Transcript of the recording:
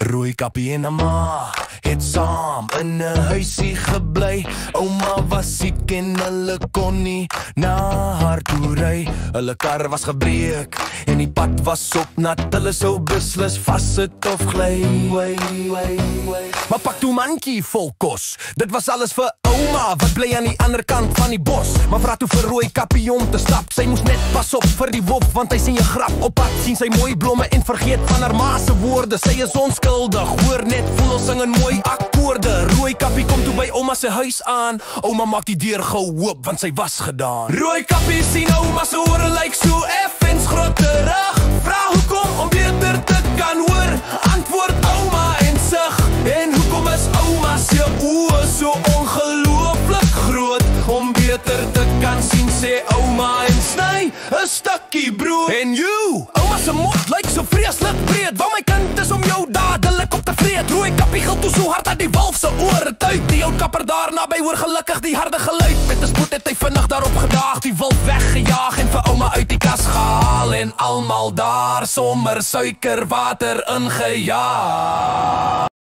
Rooikappie en ma het saam in 'n huisie gebly. Ouma was siek en hulle kon nie na haar toe ry. Hulle kar was gebreek en die pad was op nat. Hulle sou beslis vassit of gly. Maar pak toe mandjie vol kos. Dit was alles vir ouma wat bly aan die ander kant van die bos. Maar vra toe vir Rooikappie om te stap. Sy moes net pas op vir die wolf, want hy sien jy grap. Op pad sien sy mooi blomme en vergeet van haar ma se woorde. Sy is onskuldig, hoor net, voel ons sing in mooi akkoorde. Rooikappie kom toe by ouma se huis aan. Ouma maak die deur gou oop, want sy was gedaan. Rooikappie sien ouma se ore lyk so effens grotterig. Vra hoekom om beter te kan hoor. Antwoord ouma en sug. En hoekom is ouma se oë so ongelooflik groot? Om beter te kan sien, sê ouma en sny 'n stukkie brood. En you, ouma se mond lyk so vreeslik breed. Wou my kind is om jou dadelik op te vreet. Rooikappie gil toe so hard dat die wolf se ore tuit. Die ou kapper daar naby hoor gelukkig die harde geluid. Met 'n spoed het hy vinnig daarop gedaag. Die wolf weggejaag en vir ouma uit die kas gehaal. En almal daar sommer suikerwater ingejaag.